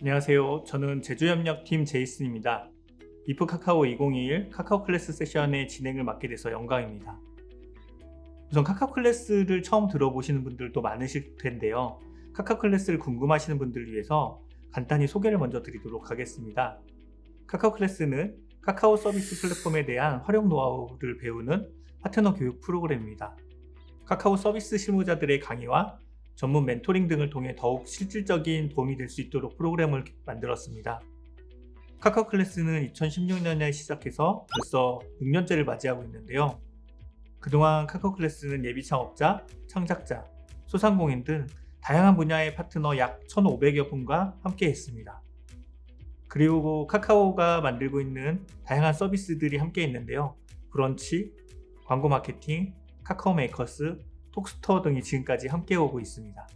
안녕하세요. 저는 제주협력팀 제이슨입니다. 이프 카카오 2021 카카오 클래스 세션의 진행을 맡게 돼서 영광입니다. 우선 카카오 클래스를 처음 들어보시는 분들도 많으실 텐데요. 카카오 클래스를 궁금하시는 분들을 위해서 간단히 소개를 먼저 드리도록 하겠습니다. 카카오 클래스는 카카오 서비스 플랫폼에 대한 활용 노하우를 배우는 파트너 교육 프로그램입니다. 카카오 서비스 실무자들의 강의와 전문 멘토링 등을 통해 더욱 실질적인 도움이 될 수 있도록 프로그램을 만들었습니다. 카카오 클래스는 2016년에 시작해서 벌써 6년째를 맞이하고 있는데요. 그동안 카카오 클래스는 예비 창업자, 창작자, 소상공인 등 다양한 분야의 파트너 약 1,500여 분과 함께 했습니다. 그리고 카카오가 만들고 있는 다양한 서비스들이 함께 있는데요. 브런치, 광고 마케팅, 카카오 메이커스, 톡스토어 등이 지금까지 함께 오고 있습니다.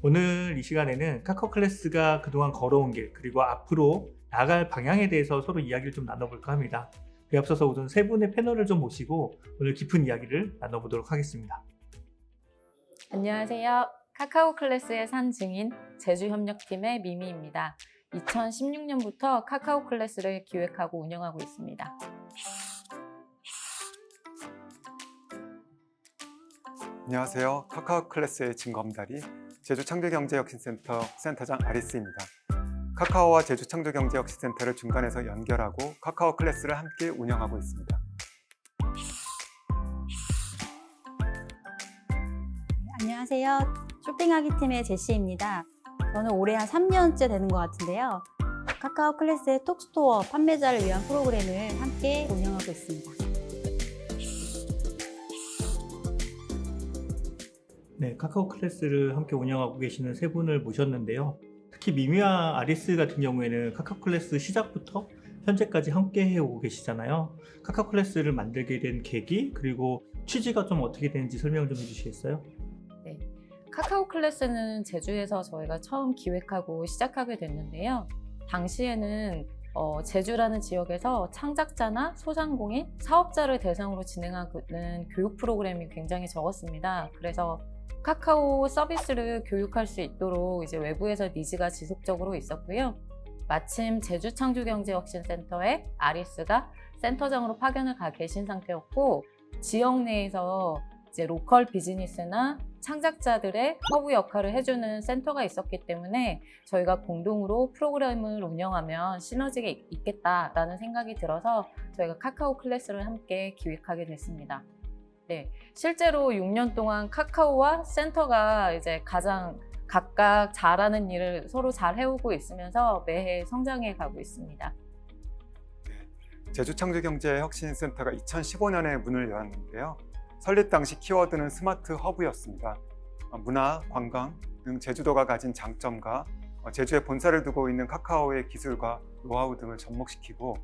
오늘 이 시간에는 카카오 클래스가 그동안 걸어온 길, 그리고 앞으로 나아갈 방향에 대해서 서로 이야기를 좀 나눠볼까 합니다. 그에 앞서서 우선 세 분의 패널을 좀 모시고 오늘 깊은 이야기를 나눠보도록 하겠습니다. 안녕하세요. 카카오 클래스의 산 증인 제주협력팀의 미미입니다. 2016년부터 카카오 클래스를 기획하고 운영하고 있습니다. 안녕하세요. 카카오 클래스의 진검다리 제주창조경제혁신센터 센터장 아리스입니다. 카카오와 제주창조경제혁신센터를 중간에서 연결하고 카카오 클래스를 함께 운영하고 있습니다. 안녕하세요. 쇼핑하기 팀의 제시입니다. 저는 올해 한 3년째 되는 것 같은데요. 카카오 클래스의 톡스토어 판매자를 위한 프로그램을 함께 운영하고 있습니다. 네, 카카오 클래스를 함께 운영하고 계시는 세 분을 모셨는데요. 특히 미미와 아리스 같은 경우에는 카카오 클래스 시작부터 현재까지 함께 해오고 계시잖아요. 카카오 클래스를 만들게 된 계기, 그리고 취지가 좀 어떻게 되는지 설명 좀 해주시겠어요? 네, 카카오 클래스는 제주에서 저희가 처음 기획하고 시작하게 됐는데요. 당시에는 제주라는 지역에서 창작자나 소상공인, 사업자를 대상으로 진행하는 교육 프로그램이 굉장히 적었습니다. 그래서 카카오 서비스를 교육할 수 있도록 이제 외부에서 니즈가 지속적으로 있었고요. 마침 제주창조경제혁신센터에 아리스가 센터장으로 파견을 가 계신 상태였고, 지역 내에서 이제 로컬 비즈니스나 창작자들의 허브 역할을 해주는 센터가 있었기 때문에 저희가 공동으로 프로그램을 운영하면 시너지가 있겠다라는 생각이 들어서 저희가 카카오 클래스를 함께 기획하게 됐습니다. 네, 실제로 6년 동안 카카오와 센터가 이제 가장 각각 잘하는 일을 서로 잘 해오고 있으면서 매해 성장해 가고 있습니다. 제주창조경제혁신센터가 2015년에 문을 열었는데요. 설립 당시 키워드는 스마트 허브였습니다. 문화, 관광 등 제주도가 가진 장점과 제주에 본사를 두고 있는 카카오의 기술과 노하우 등을 접목시키고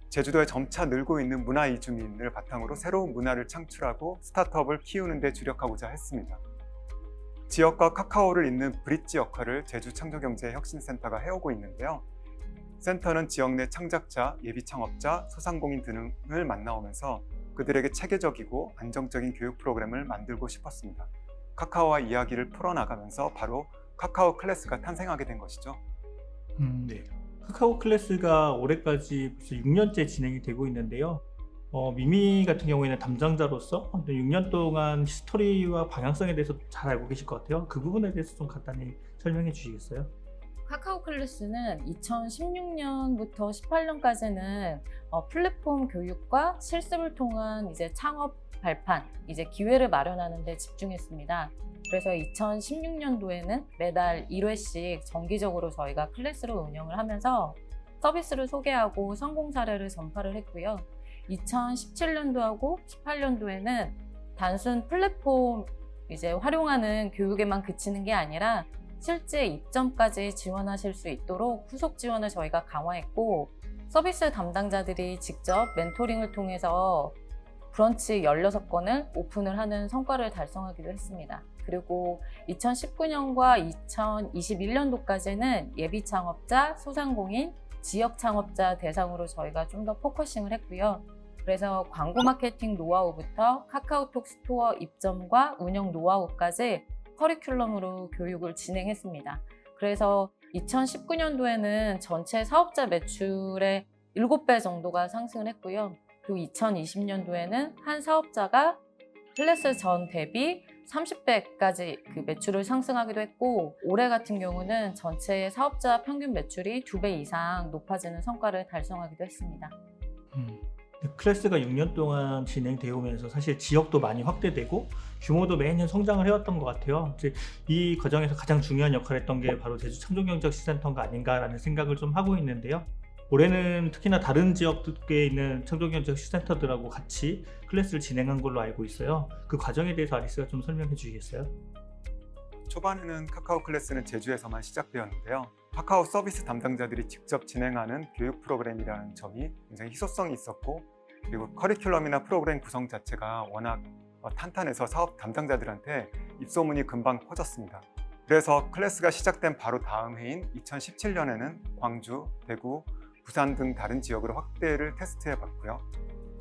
제주도에 점차 늘고 있는 문화 이주민을 바탕으로 새로운 문화를 창출하고 스타트업을 키우는 데 주력하고자 했습니다. 지역과 카카오를 잇는 브릿지 역할을 제주창조경제혁신센터가 해오고 있는데요. 센터는 지역 내 창작자, 예비 창업자, 소상공인 등을 만나오면서 그들에게 체계적이고 안정적인 교육 프로그램을 만들고 싶었습니다. 카카오와 이야기를 풀어나가면서 바로 카카오 클래스가 탄생하게 된 것이죠. 네. 카카오 클래스가 올해까지 벌써 6년째 진행이 되고 있는데요. 미미 같은 경우에는 담당자로서 6년 동안 히스토리와 방향성에 대해서 잘 알고 계실 것 같아요. 그 부분에 대해서 좀 간단히 설명해 주시겠어요? 카카오 클래스는 2016년부터 18년까지는 플랫폼 교육과 실습을 통한 이제 창업 발판, 이제 기회를 마련하는 데 집중했습니다. 그래서 2016년도에는 매달 1회씩 정기적으로 저희가 클래스를 운영을 하면서 서비스를 소개하고 성공 사례를 전파를 했고요. 2017년도하고 18년도에는 단순 플랫폼 이제 활용하는 교육에만 그치는 게 아니라 실제 입점까지 지원하실 수 있도록 후속 지원을 저희가 강화했고, 서비스 담당자들이 직접 멘토링을 통해서 브런치 16건을 오픈을 하는 성과를 달성하기도 했습니다. 그리고 2019년과 2021년도까지는 예비 창업자, 소상공인, 지역 창업자 대상으로 저희가 좀 더 포커싱을 했고요. 그래서 광고 마케팅 노하우부터 카카오톡 스토어 입점과 운영 노하우까지 커리큘럼으로 교육을 진행했습니다. 그래서 2019년도에는 전체 사업자 매출의 7배 정도가 상승을 했고요. 그리고 2020년도에는 한 사업자가 클래스 전 대비 30배까지 그 매출을 상승하기도 했고, 올해 같은 경우는 전체 사업자 평균 매출이 2배 이상 높아지는 성과를 달성하기도 했습니다. 클래스가 6년 동안 진행되어 오면서 사실 지역도 많이 확대되고 규모도 매년 성장을 해왔던 것 같아요. 이제 이 과정에서 가장 중요한 역할을 했던 게 바로 제주 창조경제시센터가 아닌가라는 생각을 좀 하고 있는데요. 올해는 특히나 다른 지역에 있는 창조경제시센터들하고 같이 클래스를 진행한 걸로 알고 있어요. 그 과정에 대해서 아리스가 좀 설명해 주시겠어요? 초반에는 카카오 클래스는 제주에서만 시작되었는데요. 카카오 서비스 담당자들이 직접 진행하는 교육 프로그램이라는 점이 굉장히 희소성이 있었고, 그리고 커리큘럼이나 프로그램 구성 자체가 워낙 탄탄해서 사업 담당자들한테 입소문이 금방 퍼졌습니다. 그래서 클래스가 시작된 바로 다음 해인 2017년에는 광주, 대구, 부산 등 다른 지역으로 확대를 테스트해봤고요.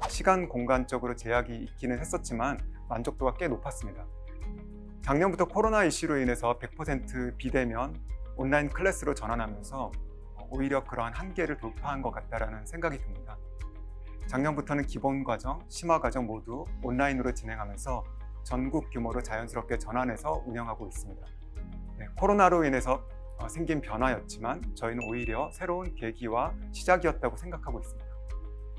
시간, 공간적으로 제약이 있기는 했었지만 만족도가 꽤 높았습니다. 작년부터 코로나 이슈로 인해서 100% 비대면 온라인 클래스로 전환하면서 오히려 그러한 한계를 돌파한 것 같다는 생각이 듭니다. 작년부터는 기본 과정, 심화 과정 모두 온라인으로 진행하면서 전국 규모로 자연스럽게 전환해서 운영하고 있습니다. 코로나로 인해서 생긴 변화였지만 저희는 오히려 새로운 계기와 시작이었다고 생각하고 있습니다.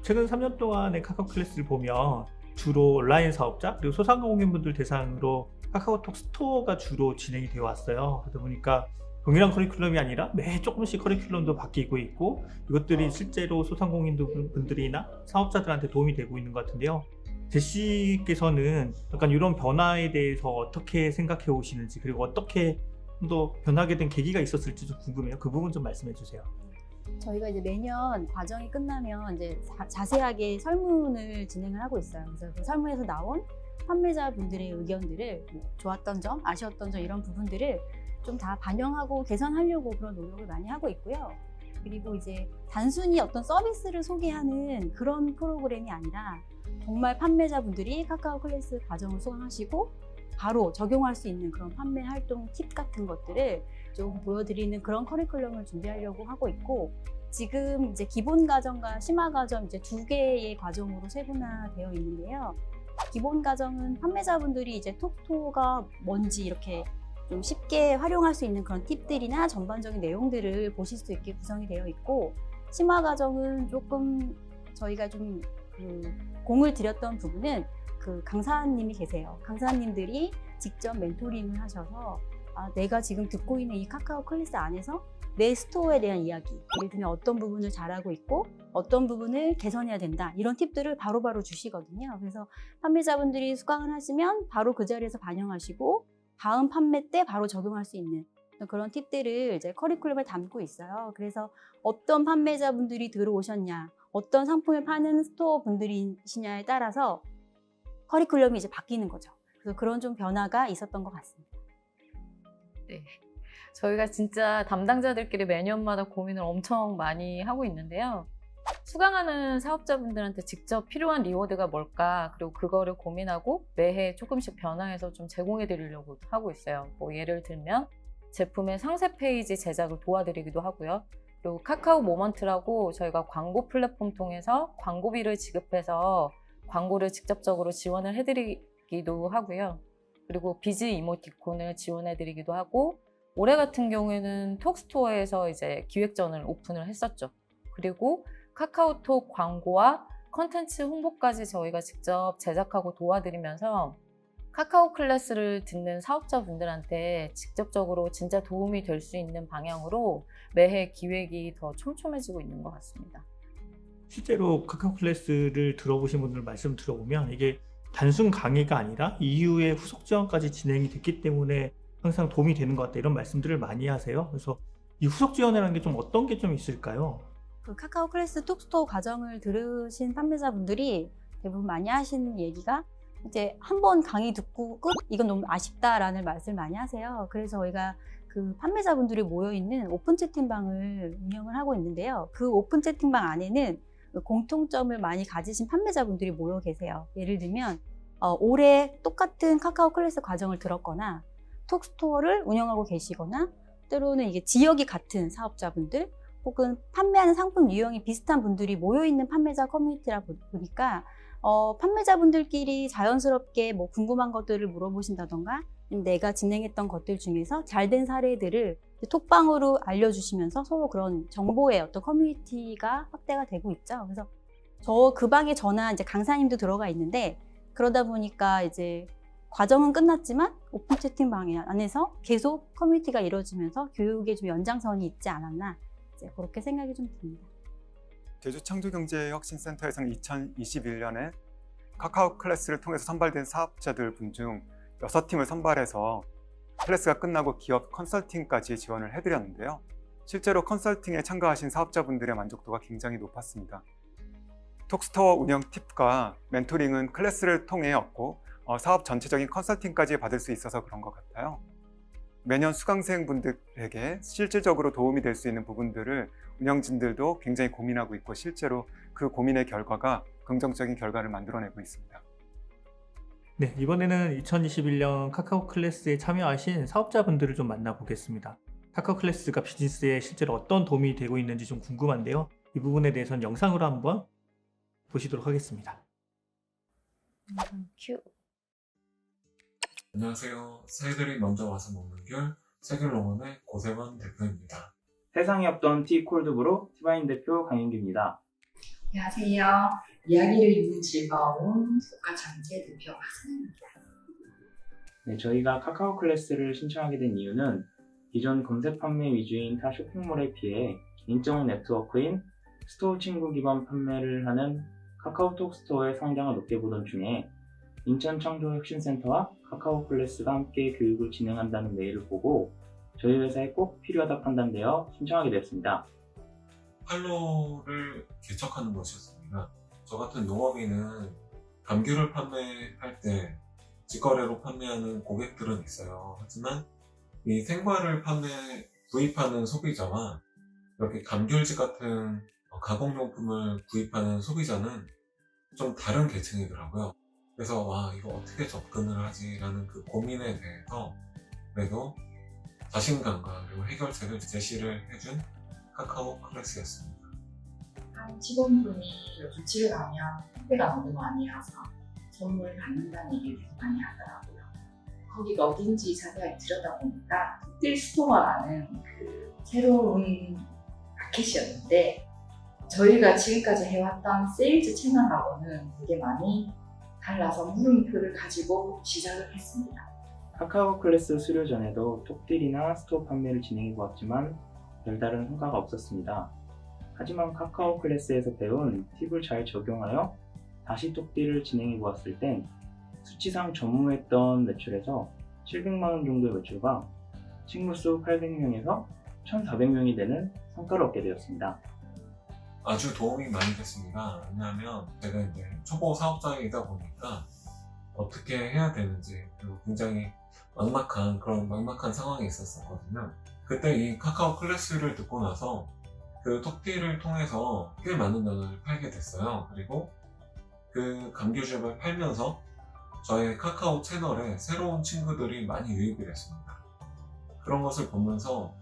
최근 3년 동안의 카카오 클래스를 보면 주로 온라인 사업자 그리고 소상공인분들 대상으로 카카오톡 스토어가 주로 진행이 되어 왔어요. 그러다 보니까 동일한 커리큘럼이 아니라 매 조금씩 커리큘럼도 바뀌고 있고, 이것들이 실제로 소상공인분들이나 사업자들한테 도움이 되고 있는 것 같은데요. 제시께서는 약간 이런 변화에 대해서 어떻게 생각해 오시는지, 그리고 어떻게 좀 더 변하게 된 계기가 있었을지 좀 궁금해요. 그 부분 좀 말씀해 주세요. 저희가 이제 매년 과정이 끝나면 이제 자세하게 설문을 진행을 하고 있어요. 그래서 그 설문에서 나온 판매자분들의 의견들을 좋았던 점, 아쉬웠던 점 이런 부분들을 좀 다 반영하고 개선하려고 그런 노력을 많이 하고 있고요. 그리고 이제 단순히 어떤 서비스를 소개하는 그런 프로그램이 아니라 정말 판매자분들이 카카오 클래스 과정을 수강하시고 바로 적용할 수 있는 그런 판매 활동 팁 같은 것들을 좀 보여드리는 그런 커리큘럼을 준비하려고 하고 있고, 지금 이제 기본 과정과 심화 과정 이제 2개의 과정으로 세분화되어 있는데요. 기본 과정은 판매자분들이 이제 톡스토어가 뭔지 이렇게 좀 쉽게 활용할 수 있는 그런 팁들이나 전반적인 내용들을 보실 수 있게 구성이 되어 있고, 심화 과정은 조금 저희가 좀 공을 들였던 부분은 그 강사님이 계세요. 강사님들이 직접 멘토링을 하셔서 내가 지금 듣고 있는 이 카카오 클래스 안에서 내 스토어에 대한 이야기, 예를 들면 어떤 부분을 잘하고 있고 어떤 부분을 개선해야 된다, 이런 팁들을 바로바로 주시거든요. 그래서 판매자분들이 수강을 하시면 바로 그 자리에서 반영하시고 다음 판매 때 바로 적용할 수 있는 그런 팁들을 이제 커리큘럼에 담고 있어요. 그래서 어떤 판매자분들이 들어오셨냐, 어떤 상품을 파는 스토어 분들이시냐에 따라서 커리큘럼이 이제 바뀌는 거죠. 그래서 그런 좀 변화가 있었던 것 같습니다. 네. 저희가 진짜 담당자들끼리 매년마다 고민을 엄청 많이 하고 있는데요. 수강하는 사업자분들한테 직접 필요한 리워드가 뭘까, 그리고 그거를 고민하고 매해 조금씩 변화해서 좀 제공해 드리려고 하고 있어요. 뭐 예를 들면 제품의 상세 페이지 제작을 도와드리기도 하고요. 그리고 카카오 모먼트라고 저희가 광고 플랫폼 통해서 광고비를 지급해서 광고를 직접적으로 지원을 해드리기도 하고요. 그리고 비즈 이모티콘을 지원해드리기도 하고, 올해 같은 경우에는 톡스토어에서 이제 기획전을 오픈을 했었죠. 그리고 카카오톡 광고와 컨텐츠 홍보까지 저희가 직접 제작하고 도와드리면서 카카오 클래스를 듣는 사업자분들한테 직접적으로 진짜 도움이 될 수 있는 방향으로 매해 기획이 더 촘촘해지고 있는 것 같습니다. 실제로 카카오 클래스를 들어보신 분들 말씀 들어보면 이게 단순 강의가 아니라 이후에 후속 지원까지 진행이 됐기 때문에 항상 도움이 되는 것 같다, 이런 말씀들을 많이 하세요. 그래서 이 후속 지원이라는 게 좀 어떤 게 좀 있을까요? 그 카카오 클래스 톡스토어 과정을 들으신 판매자분들이 대부분 많이 하시는 얘기가 이제 한 번 강의 듣고 끝? 이건 너무 아쉽다라는 말씀을 많이 하세요. 그래서 저희가 그 판매자분들이 모여있는 오픈 채팅방을 운영을 하고 있는데요. 그 오픈 채팅방 안에는 공통점을 많이 가지신 판매자분들이 모여 계세요. 예를 들면 올해 똑같은 카카오 클래스 과정을 들었거나 톡스토어를 운영하고 계시거나 때로는 이게 지역이 같은 사업자분들 혹은 판매하는 상품 유형이 비슷한 분들이 모여있는 판매자 커뮤니티라 보니까 판매자분들끼리 자연스럽게 뭐 궁금한 것들을 물어보신다던가 내가 진행했던 것들 중에서 잘된 사례들을 톡방으로 알려주시면서 서로 그런 정보의 어떤 커뮤니티가 확대가 되고 있죠. 그래서 그 방에 저나 이제 강사님도 들어가 있는데 그러다 보니까 이제 과정은 끝났지만 오픈 채팅방 안에서 계속 커뮤니티가 이루어지면서 교육의 좀 연장선이 있지 않았나 이제 그렇게 생각이 좀 듭니다. 제주 창조경제혁신센터에서는 2021년에 카카오 클래스를 통해서 선발된 사업자들 분 중 6팀을 선발해서 클래스가 끝나고 기업 컨설팅까지 지원을 해드렸는데요. 실제로 컨설팅에 참가하신 사업자분들의 만족도가 굉장히 높았습니다. 톡스토어 운영 팁과 멘토링은 클래스를 통해 얻고 사업 전체적인 컨설팅까지 받을 수 있어서 그런 것 같아요. 매년 수강생분들에게 실질적으로 도움이 될 수 있는 부분들을 운영진들도 굉장히 고민하고 있고 실제로 그 고민의 결과가 긍정적인 결과를 만들어내고 있습니다. 네, 이번에는 2021년 카카오 클래스에 참여하신 사업자분들을 좀 만나보겠습니다. 카카오 클래스가 비즈니스에 실제로 어떤 도움이 되고 있는지 좀 궁금한데요. 이 부분에 대해서는 영상으로 한번 보시도록 하겠습니다. 큐. 안녕하세요. 새들이 먼저 와서 먹는 귤 새귤농원의 고세원 대표입니다. 세상에 없던 티콜드브루 티바인 대표 강인규입니다. 안녕하세요. 이야기를 읽는 즐거움 국가정제 대표 박선입니다. 네, 저희가 카카오 클래스를 신청하게 된 이유는 기존 검색 판매 위주인 타 쇼핑몰에 비해 인적 네트워크인 스토어 친구 기반 판매를 하는 카카오톡 스토어의 성장을 높게 보던 중에 인천창조혁신센터와 카카오 클래스가 함께 교육을 진행한다는 메일을 보고 저희 회사에 꼭 필요하다 판단되어 신청하게 되었습니다. 팔로를 개척하는 것이었습니다. 저 같은 용업인은 감귤을 판매할 때 직거래로 판매하는 고객들은 있어요. 하지만 이 생과를 구입하는 소비자와 이렇게 감귤즙 같은 가공용품을 구입하는 소비자는 좀 다른 계층이더라고요. 그래서 이거 어떻게 접근을 하지라는 그 고민에 대해서 그래도 자신감과 그리고 해결책을 제시를 해준 카카오 클래스였습니다. 한 직원분이 요즘 집에 가면 택배가 너무 많이 와서 선물 받는다는 얘기를 계속 많이 하더라고요. 거기가 어딘지 자세하게 들여다보니까 톡딜 스토어라는 그 새로운 마켓이었는데 저희가 지금까지 해왔던 세일즈 채널하고는 되게 많이 달라서 물음표를 가지고 시작을 했습니다. 카카오 클래스 수료 전에도 톡딜이나 스토어 판매를 진행해 보았지만 별다른 성과가 없었습니다. 하지만 카카오 클래스에서 배운 팁을 잘 적용하여 다시 톡딜을 진행해 보았을 땐 수치상 전무했던 매출에서 700만 원 정도의 매출과 친구 수 800명에서 1,400명이 되는 성과를 얻게 되었습니다. 아주 도움이 많이 됐습니다. 왜냐하면 제가 이제 초보 사업자이다 보니까 어떻게 해야 되는지 그리고 굉장히 막막한 상황이 있었거든요. 그때 이 카카오 클래스를 듣고 나서 그 톡딜을 통해서 꽤 많은 돈을 팔게 됐어요. 그리고 그 감귤즙을 팔면서 저의 카카오 채널에 새로운 친구들이 많이 유입이 됐습니다. 그런 것을 보면서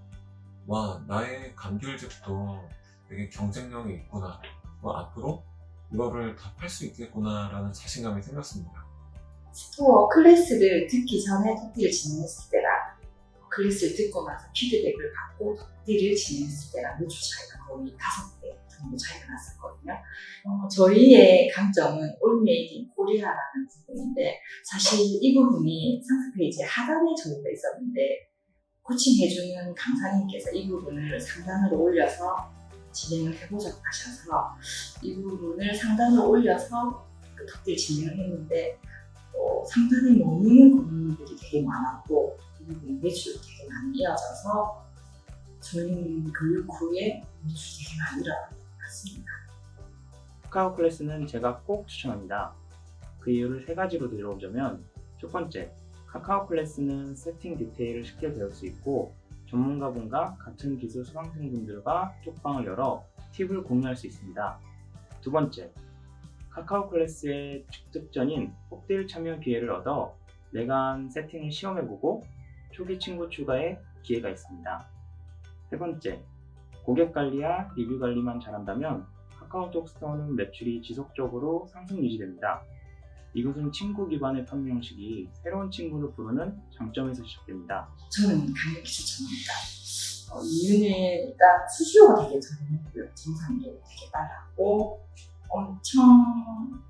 나의 감귤즙도 되게 경쟁력이 있구나, 앞으로 이거를 다 팔 수 있겠구나 라는 자신감이 생겼습니다. 스토어 클래스를 듣기 전에 톡딜을 진행했을 때랑 클래스를 듣고 나서 피드백을 받고 톡딜을 진행했을 때랑 매출 차이가 거의 5배 정도 차이가 났었거든요. 저희의 강점은 All Made in Korea라는 부분인데 사실 이 부분이 상세 페이지에 하단에 적용돼 있었는데 코칭해주는 강사님께서 이 부분을 상단으로 올려서 진행을 해보자고 하셔서 이 부분을 상단으로 올려서 그 톡딜 진행을 했는데 상단에 머무는 고객님들이 되게 많았고 이 부분 매출이 되게 많이 이어져서 저희는 교육 후에 매출이 되게 많이 일어난 것 같습니다. 카카오 클래스는 제가 꼭 추천합니다. 그 이유를 3가지로 들어보자면 첫 번째, 카카오 클래스는 세팅 디테일을 쉽게 배울 수 있고 전문가분과 같은 기술 수강생분들과 톡방을 열어 팁을 공유할 수 있습니다. 두 번째, 카카오 클래스의 특전인 톡딜 참여 기회를 얻어 내가 한 세팅을 시험해보고 초기 친구 추가에 기회가 있습니다. 세 번째, 고객 관리와 리뷰 관리만 잘한다면 카카오톡 스토어는 매출이 지속적으로 상승 유지됩니다. 이것은 친구 기반의 판매 형식이 새로운 친구를 부르는 장점에서 시작됩니다. 저는 강력히 추천합니다. 이유는 일단 수수료가 되게 저렴하고요. 정산도 되게 빨랐고 엄청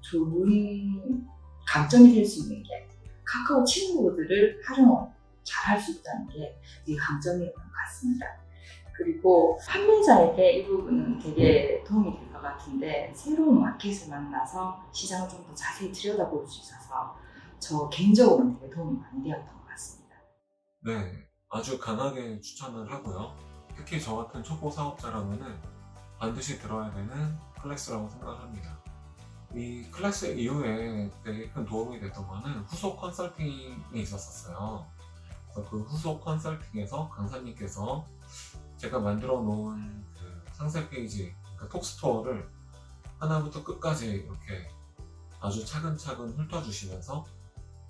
좋은 강점이 될 수 있는 게 카카오 친구들을 활용 잘 할 수 있다는 게 되게 강점인 것 같습니다. 그리고 판매자에게 이 부분은 되게 도움이 될 것 같은데 새로운 마켓을 만나서 시장을 좀 더 자세히 들여다볼 수 있어서 저 개인적으로는 되게 도움이 많이 되었던 것 같습니다. 네, 아주 강하게 추천을 하고요. 특히 저 같은 초보 사업자라면은 반드시 들어야 되는 클래스라고 생각합니다. 이 클래스 이후에 되게 큰 도움이 됐던 거는 후속 컨설팅이 있었어요. 그래서 그 후속 컨설팅에서 강사님께서 제가 만들어 놓은 그 상세 페이지, 그러니까 톡스토어를 하나부터 끝까지 이렇게 아주 차근차근 훑어주시면서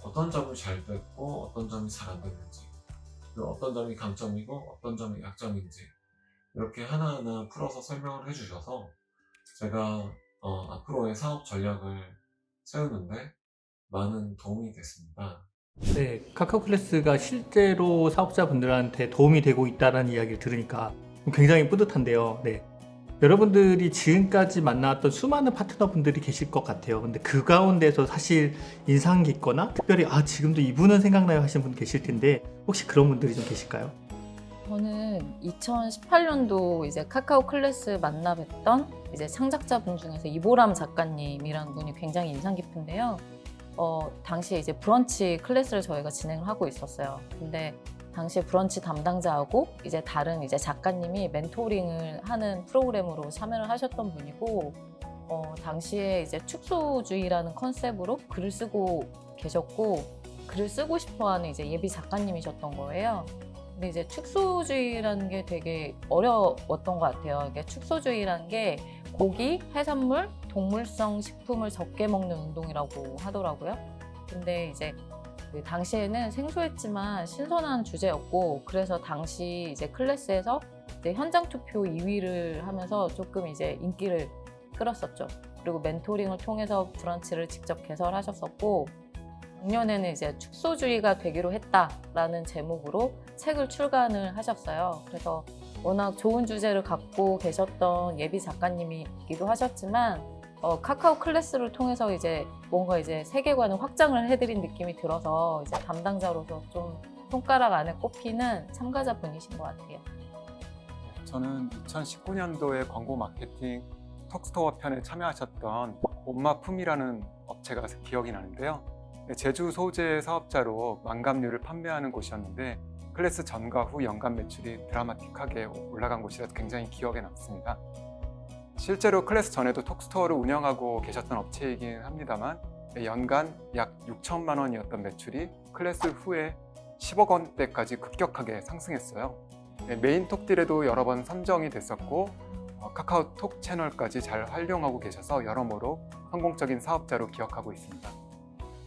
어떤 점이 잘 됐고 어떤 점이 잘 안 됐는지, 그리고 어떤 점이 강점이고 어떤 점이 약점인지 이렇게 하나하나 풀어서 설명을 해주셔서 제가 앞으로의 사업 전략을 세우는데 많은 도움이 됐습니다. 네, 카카오 클래스가 실제로 사업자분들한테 도움이 되고 있다는 이야기를 들으니까 굉장히 뿌듯한데요. 네. 여러분들이 지금까지 만나왔던 수많은 파트너분들이 계실 것 같아요. 근데 그 가운데서 사실 인상 깊거나 특별히 지금도 이분은 생각나요 하시는 분 계실 텐데 혹시 그런 분들이 좀 계실까요? 저는 2018년도 이제 카카오 클래스 만나 뵀던 이제 창작자분 중에서 이보람 작가님이라는 분이 굉장히 인상 깊은데요. 당시에 이제 브런치 클래스를 저희가 진행을 하고 있었어요. 근데 당시에 브런치 담당자하고 이제 다른 이제 작가님이 멘토링을 하는 프로그램으로 참여를 하셨던 분이고, 당시에 이제 축소주의라는 컨셉으로 글을 쓰고 계셨고, 글을 쓰고 싶어하는 이제 예비 작가님이셨던 거예요. 근데 이제 축소주의라는 게 되게 어려웠던 것 같아요. 이게 축소주의라는 게 고기, 해산물, 동물성 식품을 적게 먹는 운동이라고 하더라고요. 근데 이제 그 당시에는 생소했지만 신선한 주제였고, 그래서 당시 이제 클래스에서 이제 현장 투표 2위를 하면서 조금 이제 인기를 끌었었죠. 그리고 멘토링을 통해서 브런치를 직접 개설하셨었고, 작년에는 이제 축소주의가 되기로 했다라는 제목으로 책을 출간을 하셨어요. 그래서 워낙 좋은 주제를 갖고 계셨던 예비 작가님이기도 하셨지만 카카오 클래스를 통해서 이제 뭔가 이제 세계관을 확장을 해드린 느낌이 들어서 이제 담당자로서 좀 손가락 안에 꼽히는 참가자분이신 것 같아요. 저는 2019년도에 광고 마케팅 톡스토어 편에 참여하셨던 온마품이라는 업체가 기억이 나는데요. 제주 소재 사업자로 망감류를 판매하는 곳이었는데 클래스 전과 후 연간 매출이 드라마틱하게 올라간 곳이라 굉장히 기억에 남습니다. 실제로 클래스 전에도 톡스토어를 운영하고 계셨던 업체이긴 합니다만 연간 약 6천만 원이었던 매출이 클래스 후에 10억 원대까지 급격하게 상승했어요. 메인 톡딜에도 여러 번 선정이 됐었고 카카오톡 채널까지 잘 활용하고 계셔서 여러모로 성공적인 사업자로 기억하고 있습니다.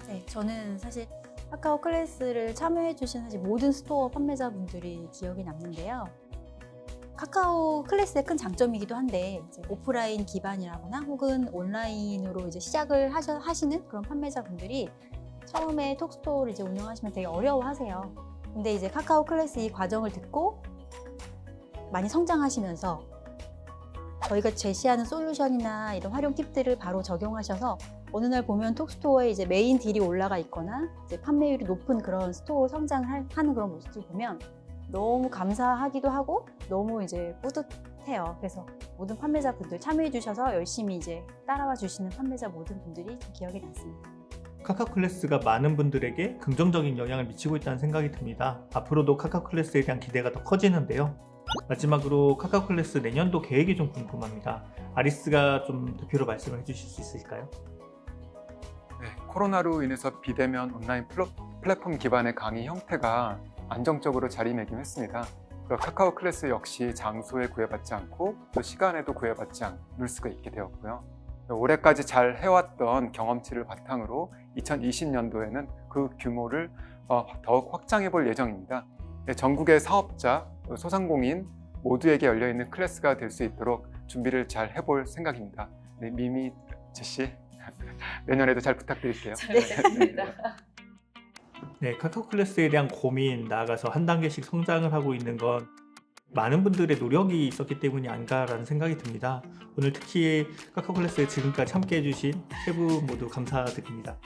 네, 저는 사실 카카오 클래스를 참여해 주신 사실 모든 스토어 판매자분들이 기억이 남는데요. 카카오 클래스의 큰 장점이기도 한데 이제 오프라인 기반이라거나 혹은 온라인으로 이제 시작을 하시는 그런 판매자분들이 처음에 톡스토어를 이제 운영하시면 되게 어려워하세요. 근데 이제 카카오 클래스 이 과정을 듣고 많이 성장하시면서 저희가 제시하는 솔루션이나 이런 활용 팁들을 바로 적용하셔서 어느 날 보면 톡스토어에 이제 메인 딜이 올라가 있거나 이제 판매율이 높은 그런 스토어 성장을 하는 그런 모습을 보면 너무 감사하기도 하고 너무 이제 뿌듯해요. 그래서 모든 판매자분들 참여해 주셔서 열심히 이제 따라와 주시는 판매자 모든 분들이 좀 기억에 남습니다. 카카오 클래스가 많은 분들에게 긍정적인 영향을 미치고 있다는 생각이 듭니다. 앞으로도 카카오 클래스에 대한 기대가 더 커지는데요. 마지막으로 카카오 클래스 내년도 계획이 좀 궁금합니다. 아리스가 좀 대표로 말씀을 해주실 수 있을까요? 네, 코로나로 인해서 비대면 온라인 플랫폼 기반의 강의 형태가 안정적으로 자리매김했습니다. 카카오 클래스 역시 장소에 구애받지 않고 또 시간에도 구애받지 않을 수가 있게 되었고요. 올해까지 잘 해왔던 경험치를 바탕으로 2020년도에는 그 규모를 더욱 확장해 볼 예정입니다. 전국의 사업자, 소상공인 모두에게 열려있는 클래스가 될 수 있도록 준비를 잘 해볼 생각입니다. 네, 미미, 제시 내년에도 잘 부탁드릴게요. 잘 부탁드립니다. 네, 카카오 클래스에 대한 고민, 나아가서 한 단계씩 성장을 하고 있는 건 많은 분들의 노력이 있었기 때문이 아닌가라는 생각이 듭니다. 오늘 특히 카카오 클래스에 지금까지 함께 해주신 세 분 모두 감사드립니다.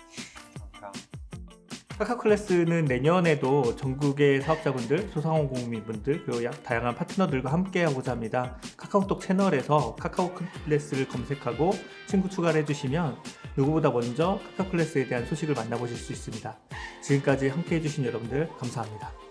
감사합니다. 카카오 클래스는 내년에도 전국의 사업자분들, 소상공인분들, 그리고 다양한 파트너들과 함께 하고자 합니다. 카카오톡 채널에서 카카오 클래스를 검색하고 친구 추가를 해주시면 누구보다 먼저 카카오 클래스에 대한 소식을 만나보실 수 있습니다. 지금까지 함께 해주신 여러분들 감사합니다.